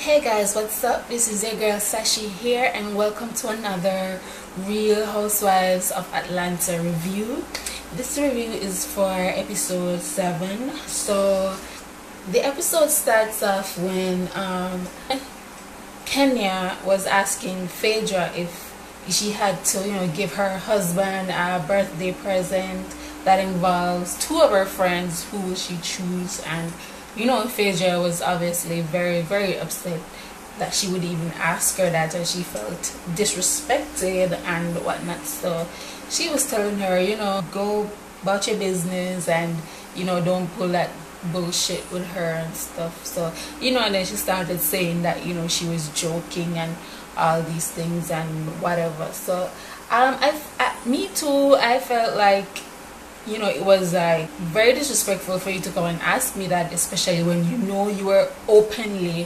Hey guys, what's up? This is your girl Sashi here, and welcome to another Real Housewives of Atlanta review. This review is for episode 7. So the episode starts off when Kenya was asking Phaedra if she had to give her husband a birthday present that involves two of her friends. Who will she choose? And Phaedra was obviously very, very upset that she would even ask her that, and she felt disrespected and whatnot. So she was telling her, go about your business and, don't pull that bullshit with her and stuff. So, and then she started saying that, she was joking and all these things and whatever. So, me too, I felt like, it was like very disrespectful for you to come and ask me that, especially when you were openly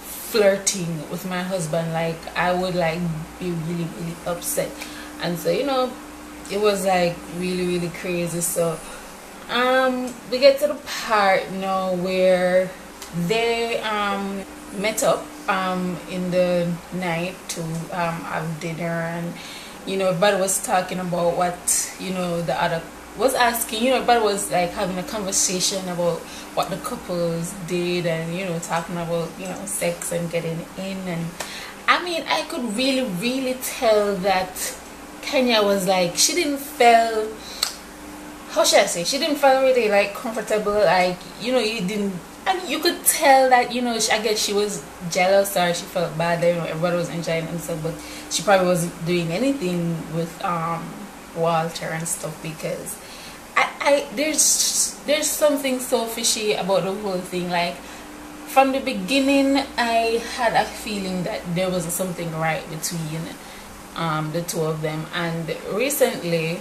flirting with my husband. Like, I would be really, really upset. And so it was like really, really crazy. So we get to the part where they met up in the night to have dinner, and everybody was talking about what the other was asking. Everybody was like having a conversation about what the couples did, and talking about sex and getting in. And I mean, I could really, really tell that Kenya was like, she didn't feel, how should I say, she didn't feel really like comfortable. Like, you didn't, and you could tell that I guess she was jealous, or she felt bad that everybody was enjoying themselves, but she probably wasn't doing anything with Walter and stuff, because there's something so fishy about the whole thing. Like, from the beginning I had a feeling that there was something right between the two of them, and recently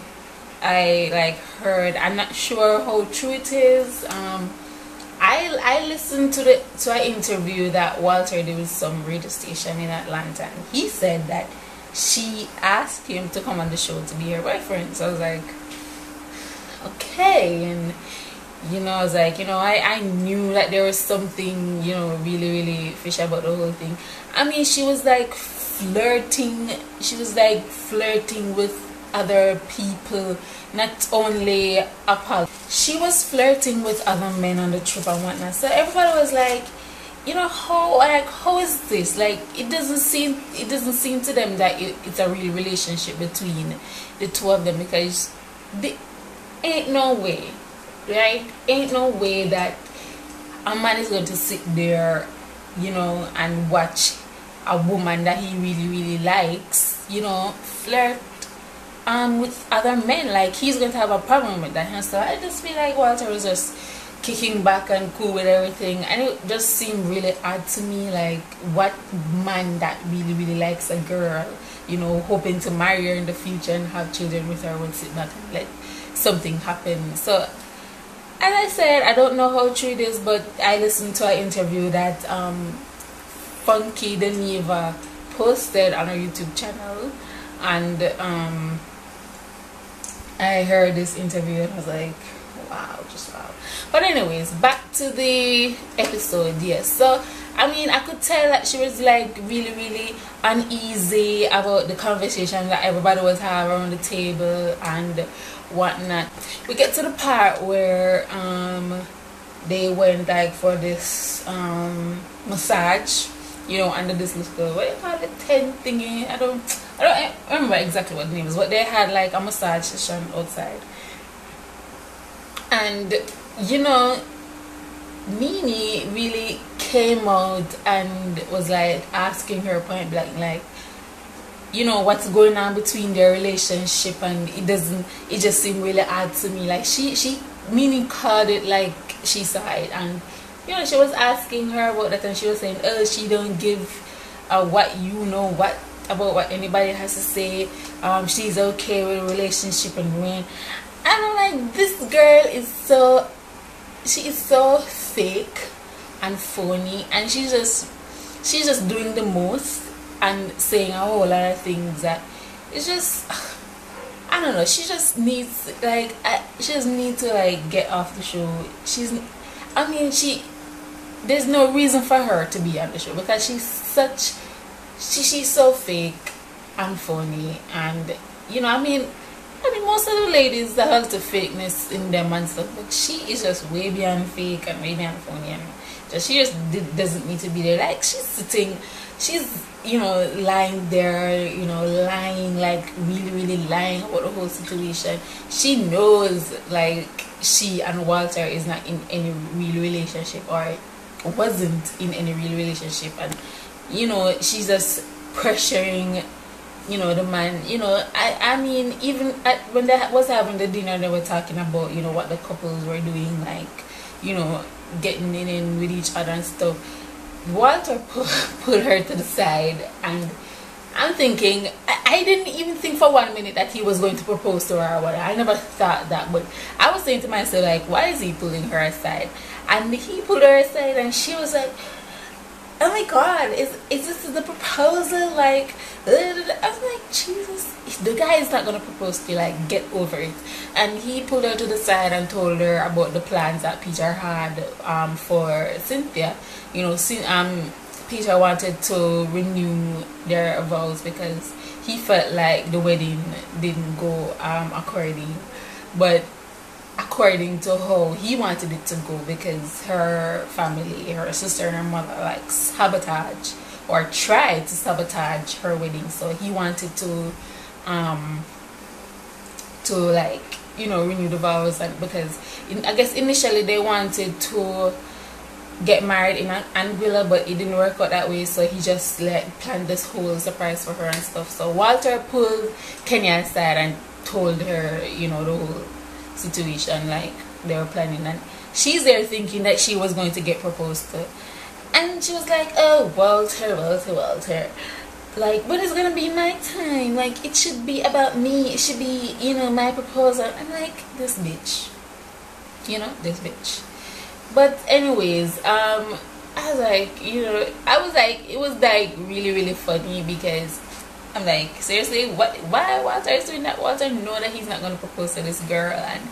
I heard, I'm not sure how true it is, I listened to an interview that Walter did with some radio station in Atlanta, and he said that she asked him to come on the show to be her boyfriend. So I was like, okay. And I was like, I knew that there was something really, really fishy about the whole thing. I mean, she was like flirting with other people, not only Apollo. She was flirting with other men on the trip and whatnot. So everybody was like, how is this? Like, it doesn't seem to them that it's a real relationship between the two of them, because ain't no way, right? Ain't no way that a man is going to sit there, and watch a woman that he really, really likes, flirt with other men. Like, he's going to have a problem with that. And so I just feel like Walter was just kicking back and cool with everything, and it just seemed really odd to me. Like, what man that really, really likes a girl, hoping to marry her in the future and have children with her, would sit back and let something happen? So, as I said, I don't know how true it is, but I listened to an interview that Funky Deneva posted on her YouTube channel, and I heard this interview and I was like, wow, just wow. But anyways, back to the episode. Yes, so I mean, I could tell that she was like really, really uneasy about the conversation that everybody was having around the table and whatnot. We get to the part where they went like for this massage, under this little, what do you call it, tent thingy. I don't remember exactly what the name is, but they had like a massage session outside. And Nene really came out and was like asking her point blank, like, what's going on between their relationship, and it just seemed really odd to me. Like, she Nene called it like she saw it, and she was asking her about that, and she was saying, oh, she don't give what about what anybody has to say. She's okay with a relationship and when. And I'm like, this girl is so fake and phony, and she's just doing the most and saying a whole lot of things that it's just, I don't know. She just needs she just needs to like get off the show. there's no reason for her to be on the show because she's so fake and funny, and I mean, most of the ladies that have the fakeness in them and stuff, but she is just way beyond fake and way beyond funny, and she just doesn't need to be there. Like, she's sitting, she's lying there, lying, like really really lying about the whole situation. She knows like she and Walter is not in any real relationship, or wasn't in any real relationship, and she's just pressuring the man. I mean, even when they was having the dinner, they were talking about what the couples were doing, like getting in with each other and stuff. Walter put her to the side, and I'm thinking, I didn't even think for 1 minute that he was going to propose to her or whatever. I never thought that, but I was saying to myself, like, why is he pulling her aside? And he pulled her aside, and she was like, oh my god, is this the proposal? Like, I was like, Jesus, the guy is not gonna propose to you, like, get over it. And he pulled her to the side and told her about the plans that Peter had for Cynthia. Peter wanted to renew their vows because he felt like the wedding didn't go according to how he wanted it to go, because her family, her sister and her mother, like, sabotage or tried to sabotage her wedding. So he wanted to like renew the vows, and because I guess initially they wanted to get married in Anguilla, but it didn't work out that way, so he just like planned this whole surprise for her and stuff. So Walter pulled Kenya aside and told her the whole situation, like they were planning, and she's there thinking that she was going to get proposed to, and she was like, oh, Walter, like, when it's gonna be my time? Like, it should be about me, it should be my proposal. I'm like, this bitch. But anyways, I was like, it was like really really funny, because I'm like, seriously, why Walter is doing that? Walter know that he's not gonna propose to this girl, and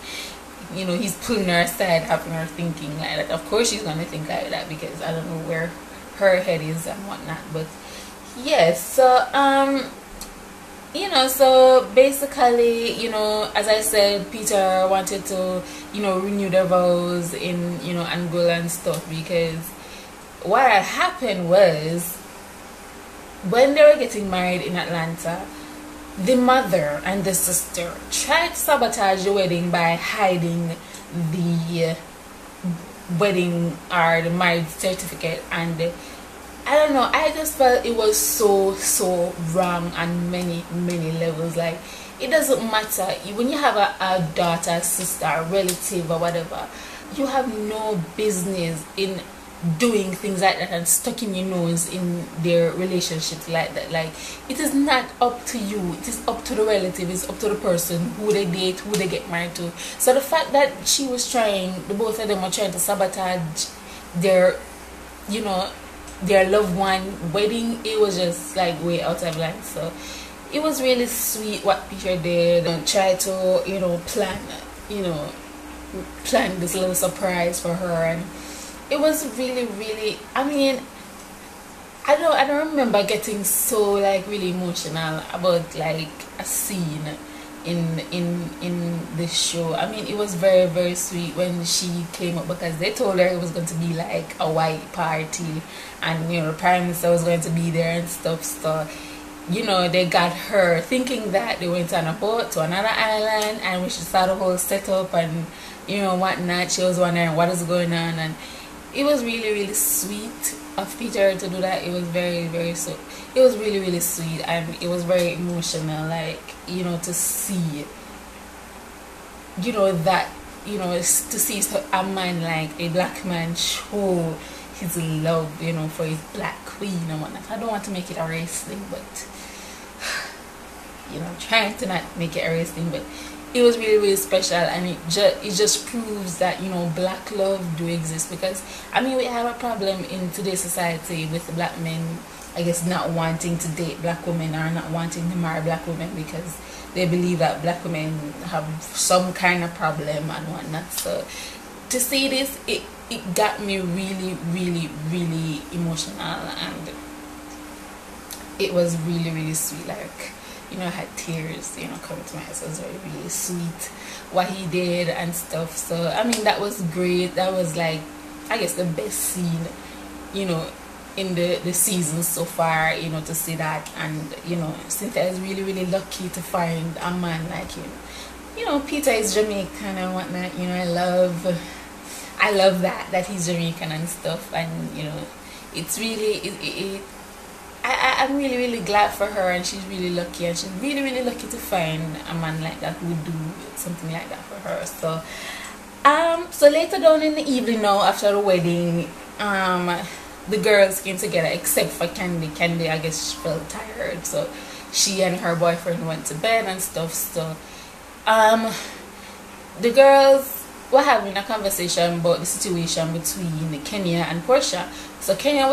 he's pulling her aside, having her thinking like that. Of course she's gonna think like that, because I don't know where her head is and whatnot. But yes, so so basically, as I said, Peter wanted to renew their vows in Angola and stuff, because what had happened was, when they were getting married in Atlanta, the mother and the sister tried to sabotage the wedding by hiding the wedding or the marriage certificate. And I don't know, I just felt it was so wrong on many levels. Like, it doesn't matter when you have a daughter, sister, relative or whatever, you have no business in doing things like that and stucking your nose in their relationships like that. Like, it is not up to you, it is up to the relative, it's up to the person who they date, who they get married to. So the fact that the both of them were trying to sabotage their their loved one wedding, it was just like way out of line. So it was really sweet what Peter did, and try to plan this little surprise for her. And it was really really, I mean, I don't remember getting so like really emotional about like a scene in this show. I mean, it was very very sweet when she came up, because they told her it was going to be like a white party, and the prime minister was going to be there and stuff. So they got her thinking that they went on a boat to another island, and when she saw the whole setup and whatnot, she was wondering what is going on. And it was really really sweet of Peter to do that. It was very very so. It was really really sweet, and it was very emotional. Like, to see, that, to see a man, like a black man, show his love, for his black queen and whatnot. I don't want to make it a race thing, but trying to not make it a race thing, but it was really really special. And it just proves that black love do exist, because I mean, we have a problem in today's society with black men, I guess, not wanting to date black women or not wanting to marry black women, because they believe that black women have some kind of problem and whatnot. So to see this, it got me really, really, really emotional, and it was really, really sweet. Like, you know, I had tears, you know, coming to my eyes. It was very, really sweet what he did and stuff. So I mean, that was great. That was like, I guess, the best scene, you know, in the season so far, you know, to see that. And you know, Cynthia is really, really lucky to find a man like him. You know, Peter is Jamaican and whatnot. You know, I love that he's Jamaican and stuff. And you know, it's really I'm really, really glad for her, and she's really lucky, and she's really, really lucky to find a man like that who would do something like that for her. So so later down in the evening, now after the wedding, the girls came together except for Candy. Candy, I guess, she felt tired, so she and her boyfriend went to bed and stuff. So the girls were having a conversation about the situation between Kenya and Portia. So Portia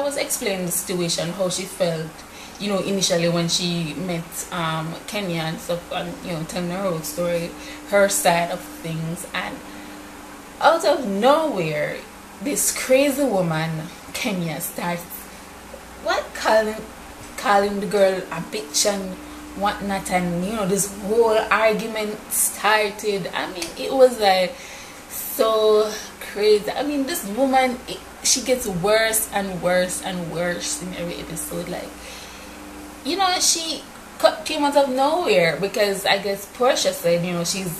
was explaining the situation, how she felt, you know, initially when she met Kenya and stuff, and you know, telling her whole story, her side of things. And out of nowhere, this crazy woman Kenya starts calling the girl a bitch and whatnot, and you know, this whole argument started. I mean, it was like so crazy. I mean, this woman, she gets worse and worse and worse in every episode. Like, you know, she came out of nowhere because I guess Portia said, you know, she's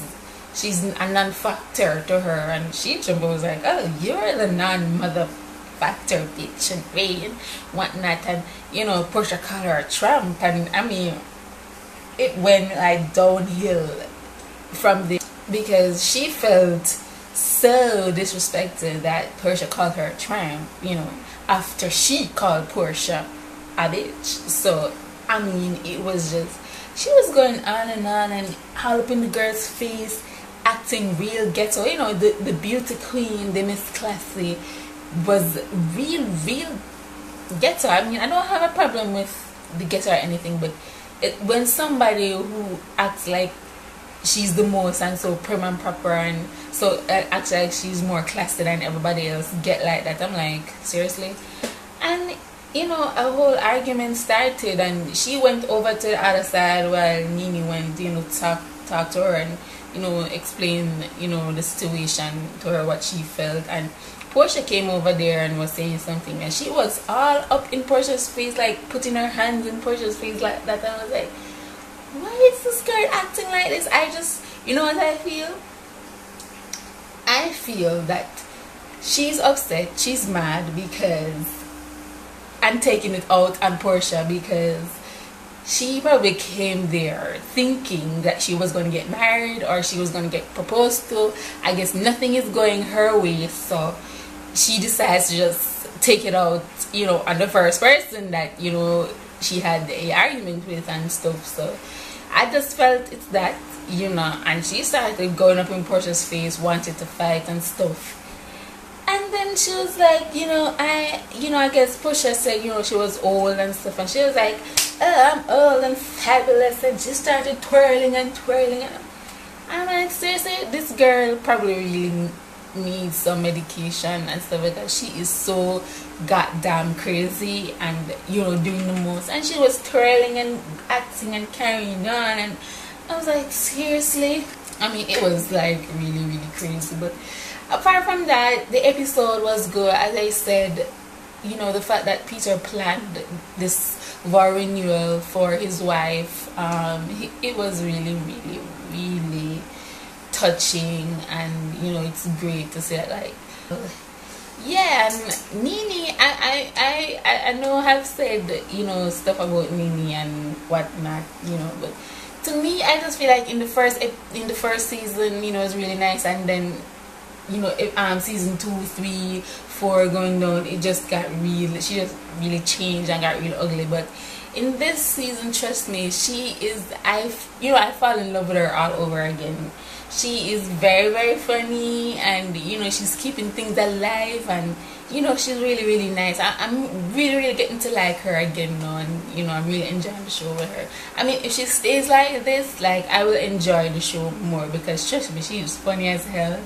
a non-factor to her, and she was like, oh, you're the non-mother-factor bitch and and whatnot. And you know, Portia called her a tramp, and I mean, it went like downhill from there because she felt so disrespected that Portia called her a tramp, you know, after she called Portia a bitch. So I mean, it was just, she was going on and all up in the girl's face, acting real ghetto. You know, the beauty queen, the Miss Classy, was real ghetto. I mean, I don't have a problem with the ghetto or anything, but when somebody who acts like she's the most and so prim and proper and so acts like she's more classy than everybody else get like that, I'm like, seriously? And you know, a whole argument started, and she went over to the other side while Nini went, you know, talk to her and, you know, explain, you know, the situation to her, what she felt. And Portia came over there and was saying something, and she was all up in Portia's face, like putting her hands in Portia's face like that. And I was like, why is this girl acting like this? I just, you know what I feel? I feel that she's upset, she's mad because, and taking it out on Portia because she probably came there thinking that she was going to get married or she was going to get proposed to. I guess nothing is going her way, so she decides to just take it out, you know, on the first person that, you know, she had a argument with and stuff. So I just felt it's that, you know, and she started going up in Portia's face, wanted to fight and stuff. And then she was like, I guess Portia said, you know, she was old and stuff, and she was like, oh, I'm old and fabulous, and she started twirling and I'm like, seriously, this girl probably really needs some medication and stuff, because she is so goddamn crazy and, you know, doing the most. And she was twirling and acting and carrying on, and I was like, seriously? I mean, it was like really crazy. But apart from that, the episode was good. As I said, you know, the fact that Peter planned this vow renewal for his wife, it was really touching, and you know, it's great to see that. Like, yeah. And Nini, I know I've said, you know, stuff about Nini and whatnot, you know, but to me, I just feel like in the first season, you know, it's really nice, and then, you know, season 2, 3, 4 going down, it just got real. She just really changed and got real ugly. But in this season, trust me, she is, I fall in love with her all over again. She is very funny, and you know, she's keeping things alive, and you know, she's really, really nice. I'm really, really getting to like her again now, and you know, I'm really enjoying the show with her. I mean, if she stays like this, like, I will enjoy the show more, because trust me, she's funny as hell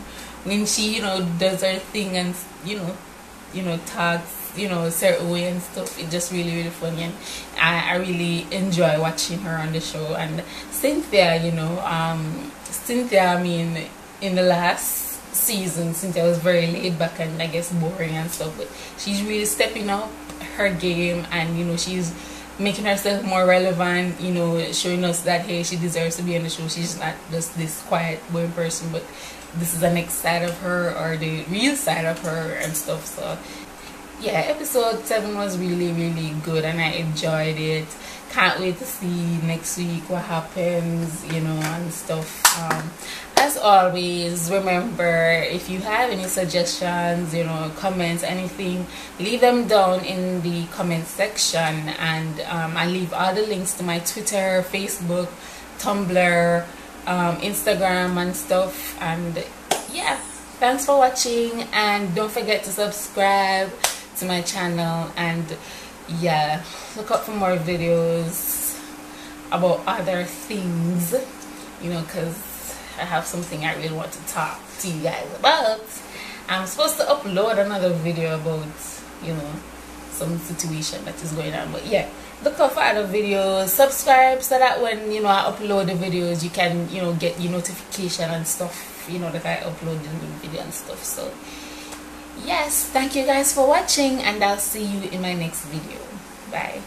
when she, you know, does her thing and you know, talks, you know, a certain way and stuff. It's just really, really funny, and I really enjoy watching her on the show. And Cynthia, you know, Cynthia, I mean, in the last season, Cynthia was very laid back and I guess boring and stuff, but she's really stepping up her game, and you know, she's making herself more relevant, you know, showing us that hey, she deserves to be on the show. She's not just this quiet boring person, but this is the next side of her, or the real side of her and stuff. So yeah, episode 7 was really, really good, and I enjoyed it. Can't wait to see next week what happens, you know, and stuff. As always, remember, if you have any suggestions, you know, comments, anything, leave them down in the comment section, and I leave all the links to my Twitter, Facebook, Tumblr, Instagram and stuff. And yeah, thanks for watching, and don't forget to subscribe to my channel, and yeah, look up for more videos about other things, you know, because I have something I really want to talk to you guys about. I'm supposed to upload another video about, you know, some situation that is going on, but yeah, look out for other videos. Subscribe so that when, you know, I upload the videos, you can, you know, get your notification and stuff, you know, that I upload the new video and stuff. So yes, thank you guys for watching, and I'll see you in my next video. Bye.